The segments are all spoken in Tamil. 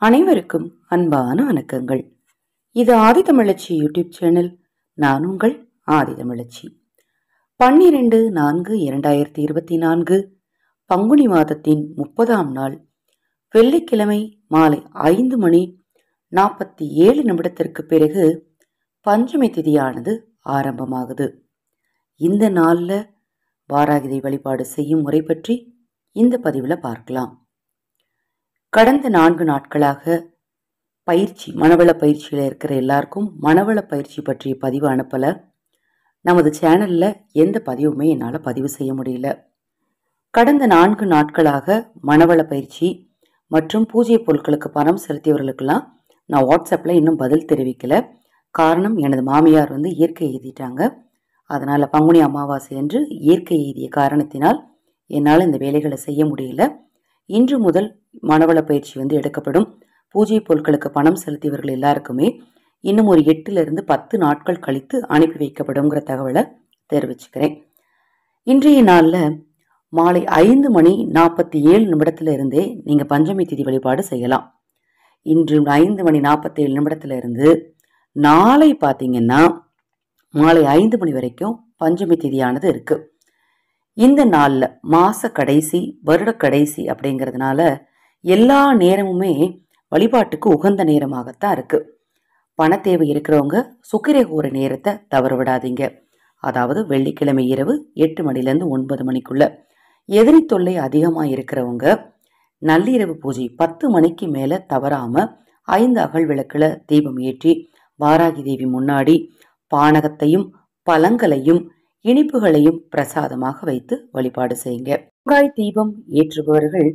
அனைவருக்கும் அன்பான வணக்கங்கள். இது ஆதிதமிழச்சி யூடியூப் சேனல். நான் உங்கள் ஆதிதமிழச்சி. 12/4/2024 பங்குனி மாதத்தின் 30ஆம் நாள் வெள்ளிக்கிழமை மாலை 5:47 பிறகு பஞ்சமி திதியானது ஆரம்பமாகுது. இந்த நாளில் வாராகி வழிபாடு செய்யும் முறை பற்றி இந்த பதிவில் பார்க்கலாம். கடந்த 4 நாட்களாக மனவள பயிற்சியில் இருக்கிற எல்லாருக்கும் மனவள பயிற்சி பற்றிய பதிவு அனுப்பலை. நமது சேனலில் எந்த பதிவுமே என்னால் பதிவு செய்ய முடியல. கடந்த 4 நாட்களாக மனவள பயிற்சி மற்றும் பூஜை பொருட்களுக்கு பணம் செலுத்தியவர்களுக்கெல்லாம் நான் வாட்ஸ்அப்பில் இன்னும் பதில் தெரிவிக்கலை. காரணம், எனது மாமியார் இயற்கை எய்திட்டாங்க. அதனால் பங்குனி அமாவாசை என்று இயற்கை எய்திய காரணத்தினால் என்னால் இந்த வேலைகளை செய்ய முடியல. இன்று முதல் மனவள பயிற்சி எடுக்கப்படும். பூஜை பொருட்களுக்கு பணம் செலுத்தியவர்கள் எல்லாருக்குமே இன்னும் ஒரு 8 to 10 நாட்கள் கழித்து அனுப்பி வைக்கப்படுங்கிற தகவலை தெரிவிச்சுக்கிறேன். இன்றைய நாளில் மாலை 5:47 இருந்தே நீங்கள் பஞ்சமி திதி வழிபாடு செய்யலாம். இன்று 5:47 இருந்து நாளை பார்த்தீங்கன்னா மாலை 5 மணி வரைக்கும் பஞ்சமி திதியானது இருக்கு. இந்த நாளில் மாச கடைசி, வருட கடைசி அப்படிங்கிறதுனால எல்லா நேரமுமே வழிபாட்டுக்கு உகந்த நேரமாகத்தான் இருக்கு. பண தேவை இருக்கிறவங்க சுக்கிரகூர நேரத்தை தவற விடாதீங்க. அதாவது வெள்ளிக்கிழமை இரவு 8 மணிலேருந்து 9 மணிக்குள்ள. எதிரி தொல்லை அதிகமாக இருக்கிறவங்க நள்ளிரவு பூஜை 10 மணிக்கு மேலே தவறாம 5 அகல் விளக்குல தீபம் ஏற்றி வாராகி தேவி முன்னாடி பானகத்தையும் பழங்களையும் இனிப்புகளையும் பிரசாதமாக வைத்து வழிபாடு செய்யுங்க. தேங்காய் தீபம் ஏற்றுபவர்கள்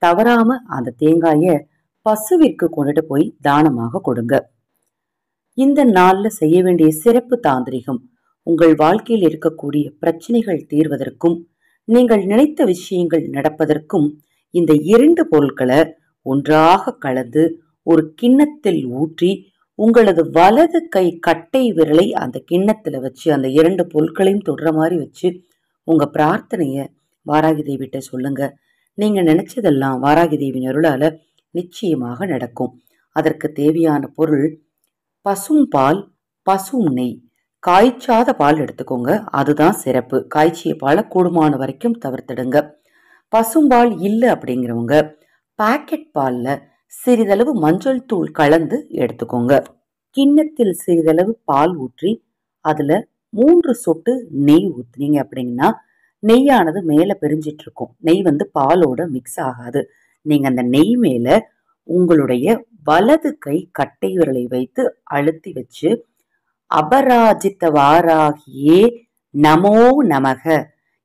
தவறாம அந்த தேங்காயை பசுவிற்கு கொண்டுட்டு போய் தானமாக கொடுங்க. இந்த நாள்ல செய்ய வேண்டிய சிறப்பு தாந்திரிகம் உங்கள் வாழ்க்கையில் இருக்கக்கூடிய பிரச்சனைகள் தீர்வதற்கும் நீங்கள் நினைத்த விஷயங்கள் நடப்பதற்கும் இந்த 2 பொருட்களை ஒன்றாக கலந்து ஒரு கிண்ணத்தில் ஊற்றி உங்களது வலது கை கட்டை விரலை அந்த கிண்ணத்துல வச்சு அந்த 2 பொருட்களையும் தொடுற மாதிரி வச்சு உங்க பிரார்த்தனைய வாராகி தேவிட்ட சொல்லுங்க. நீங்க நினைச்சதெல்லாம் வாராகி தேவியின் அருளால நிச்சயமாக நடக்கும். அதற்கு தேவையான பொருள் பசும் பால், பசும் நெய். காய்ச்சாத பால் எடுத்துக்கோங்க, அதுதான் சிறப்பு. காய்ச்சிய பாலை கூடுமான வரைக்கும் தவிர்த்திடுங்க. பசும்பால் இல்லை அப்படிங்கிறவங்க பாக்கெட் பால்ல சிறிதளவு மஞ்சள் தூள் கலந்து எடுத்துக்கோங்க. கிண்ணத்தில் சிறிதளவு பால் ஊற்றி அதுல 3 சொட்டு நெய் ஊத்துனீங்க அப்படின்னா நெய்யானது மேல பிரிஞ்சிட்டு இருக்கும். நெய் பாலோட மிக்ஸ் ஆகாது. நீங்க அந்த நெய் மேல உங்களுடைய வலது கை கட்டை விரலை வைத்து அழுத்தி வச்சு அபராஜித்த வாராகியே நமோ நமக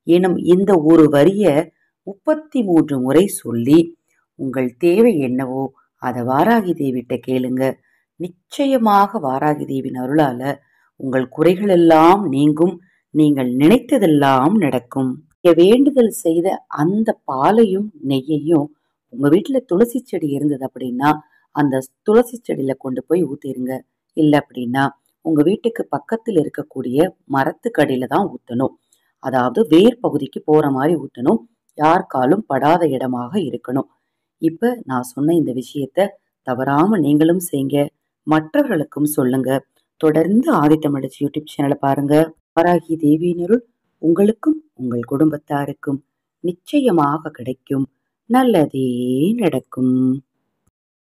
எனும் இந்த ஒரு வரிய 33 முறை சொல்லி உங்கள் தேவை என்னவோ அதை வாராகி தேவிட்ட கேளுங்க. நிச்சயமாக வாராகி தேவின் அருளால உங்கள் குறைகள் எல்லாம் நீங்கும். நீங்கள் நினைத்ததெல்லாம் நடக்கும். வேண்டுதல் செய்த அந்த பாலையும் நெய்யையும் உங்க வீட்டுல துளசி செடி இருந்தது அப்படின்னா அந்த துளசி செடியில கொண்டு போய் ஊத்திருங்க. இல்லை அப்படின்னா உங்க வீட்டுக்கு பக்கத்தில் இருக்கக்கூடிய மரத்துக்கடியில தான் ஊத்தணும். அதாவது வேர் பகுதிக்கு போற மாதிரி ஊத்தணும். யாருக்காலும் படாத இடமாக இருக்கணும். இப்ப நான் சொன்ன இந்த விஷயத்த தவறாம நீங்களும் செய்யுங்க, மற்றவர்களுக்கும் சொல்லுங்க. தொடர்ந்து ஆதிதமிழச்சி யூடியூப் சேனலை பாருங்க. வாராகி தேவியினருள் உங்களுக்கும் உங்கள் குடும்பத்தாருக்கும் நிச்சயமாக கிடைக்கும். நல்லதே நடக்கும்.